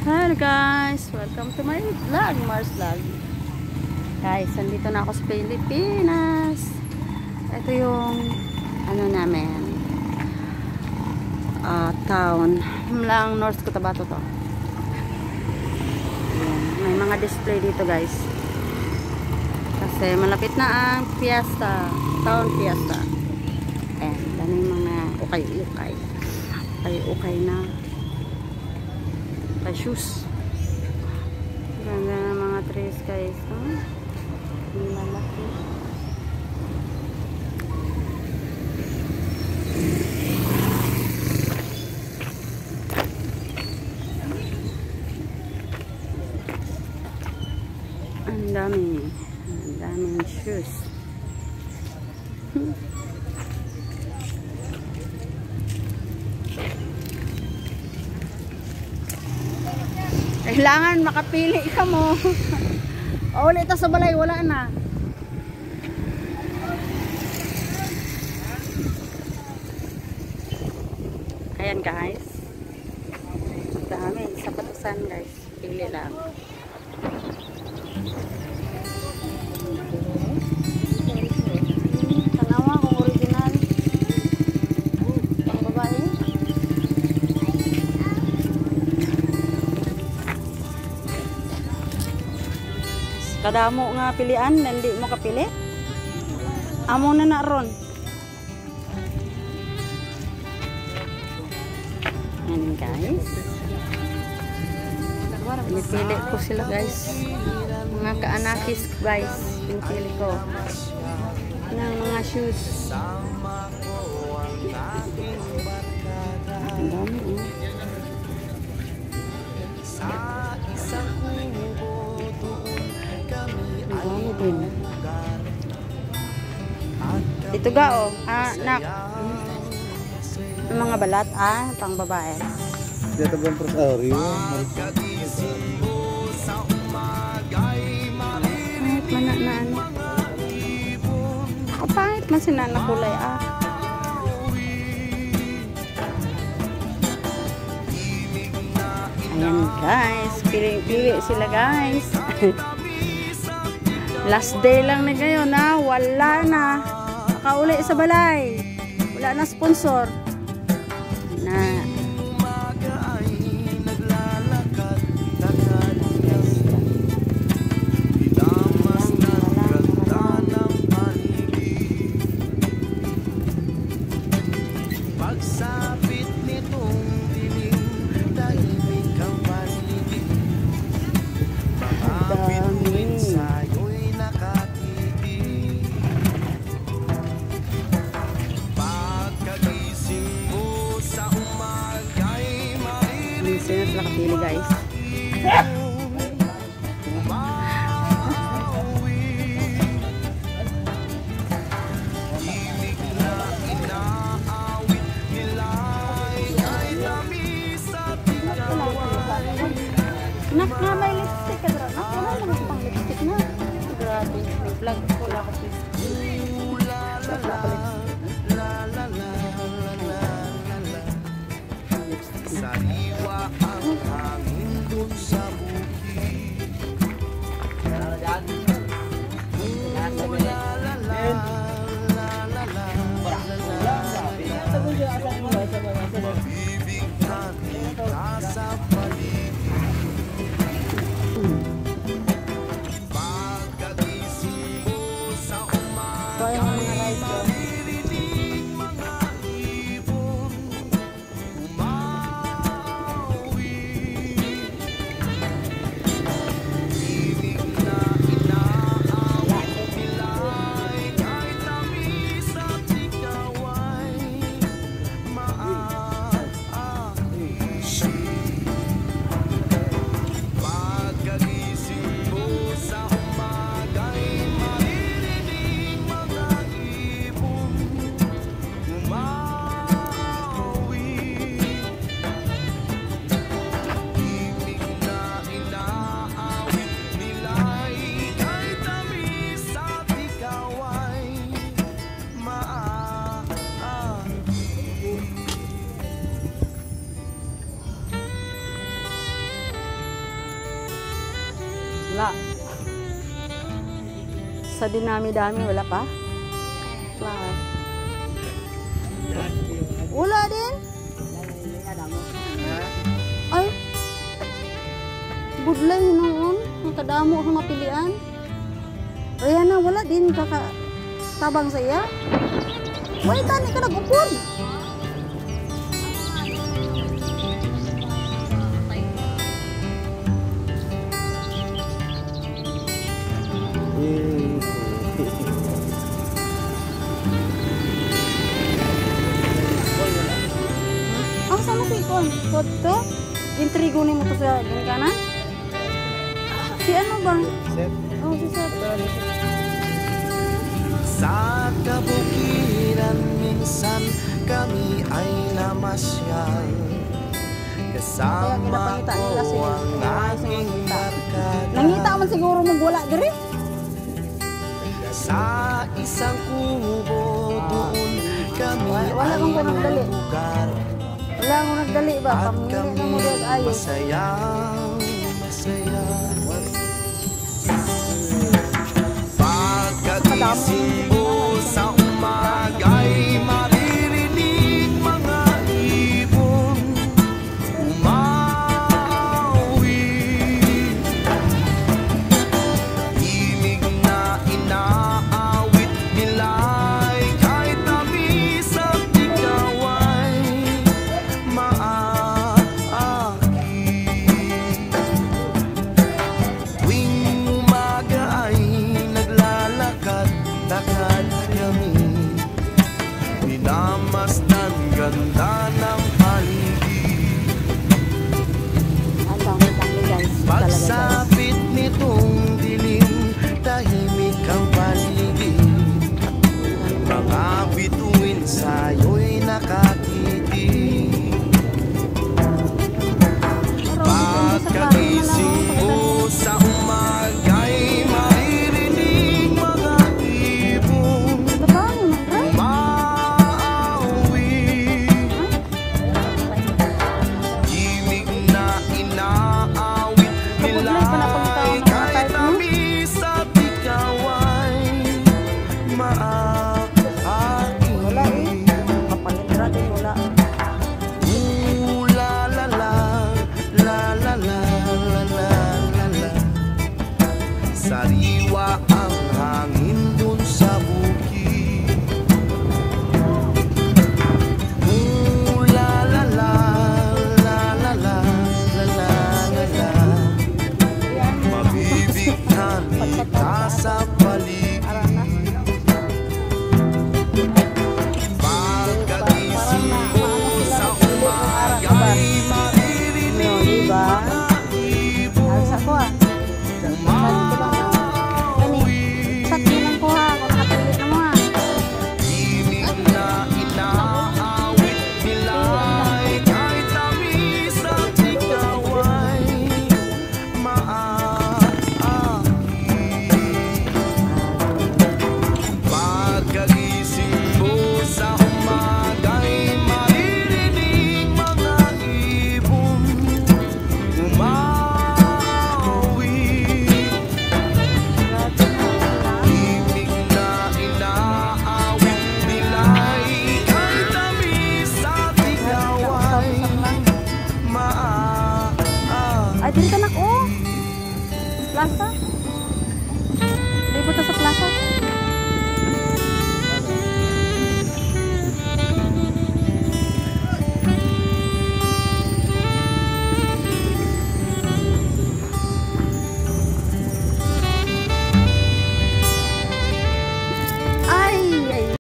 Hello guys, welcome to my vlog, Mars Vlog. Guys, nandito na ako sa Pilipinas. Ito yung ano namin, town lang, North Cotabato to. Ayan, may mga display dito guys. Kasi malapit na ang fiesta, town fiesta. Ayan, daming mga ukay-ukay. Ukay na shoes. Ganda ng mga trees guys. Ang lalaki. Ang daming shoes. Kailangan makapili ka mo. O ulit sa balay, wala na. Ayan guys. Dami, sapatusan guys. Pili lang. Tanawa kung original. Pang babae. Kadamo nga pilian, hindi mo kapili. Amo na na ron. Ayan guys. Pinipili ko sila guys. Mga kaanakis guys. Pinipili ko. Ng mga shoes. Ang dami eh. Din. Ito ga oh. Nak. Mga balat pang babae. Dito bang prosaurio? Kahit man na ano. Kapahit man sinana kulay Ayan guys. Pili sila guys. Last day lang na ngayon wala na. Nakauli sa balay. Wala na sponsor. Na. Pagsapit nitong dilim, tahimik ang paligid. Mga bituin sa'yo'y nakatitig. Pagkagising mo sa umaga'y maririnig. Sino sila kapili guys? Nak nga may lipstick ka dra. Nak wala naman pang lipstick na. Grabe. May vlog ko lang ako please. Sariwa ang hangin dun sa bukid. Mabibigyan kita sa paligid. Pagkagising mo sa umaga, maririnig mga ibon umawi. Ibig na inaawit nila'y kahit tamis at ikaw ay maaari. Wala. Sa dinami-dami, wala pa? Wala. Wala din? Ay. Budlay noon. Nakadamo ang mapilian. Ayan na, wala din tabang sa iya. Wala tani ka nag-upon. Sama si Ikon. Foto. Intrigo ni mo to sa ginikanan. Si ano bang? Seth. Oh, si Seth. Sa kabukiran minsan kami ay namasyal. Kasama Kaya kinapangita nila si ko ang aking barkada. Nangita man siguro mong wala diri. Sa isang kubo doon kami Wala ay kang kunagdali. lugar. Wala akong nagdali ba? At Pamili na kami mo dyan ayos. masayang masaya. Pagkagising mo sa umaga'y maririnig mga ibon umawi. Himig na inaawit nila'y kahit tamis at ikaw ay maaki. Tuwing umaga ay naglalakad-lakad kami, minamasdan ganda ng paligid. Ang dami guys. Talaga guys. Pagsapit nitong dilim, tahimik ang paligid. Mga bituin sa'yo'y nakakitig. Pagkagising mo sa umaga'y maririnig mga ibon umaawi. Himig na inaawit nila'y kahit tamis at ikaw ay maaaking. Wala eh. Kapalitra din wala. Ooh la la la, la la la la la la la. Sariwa ang hangin dun sa bukid. Ooh la la la, la la la la la la la. Mabibigyan ka sa paligid. Pagkagising mo sa umaga'y maririnig mga ibon Alsa ko ah. umawi. Sakto lang ko ha. Kung nakapilit na mo ha. Himig na inaawit nila'y kahit tamis at ikaw ay maaaaki. Pagkagising mo sa umaga'y maririnig mga ibon umawi. Himig na inaawit nila'y kahit tamis at ikaw ay maaari. Ay, dito na ko. Plaza.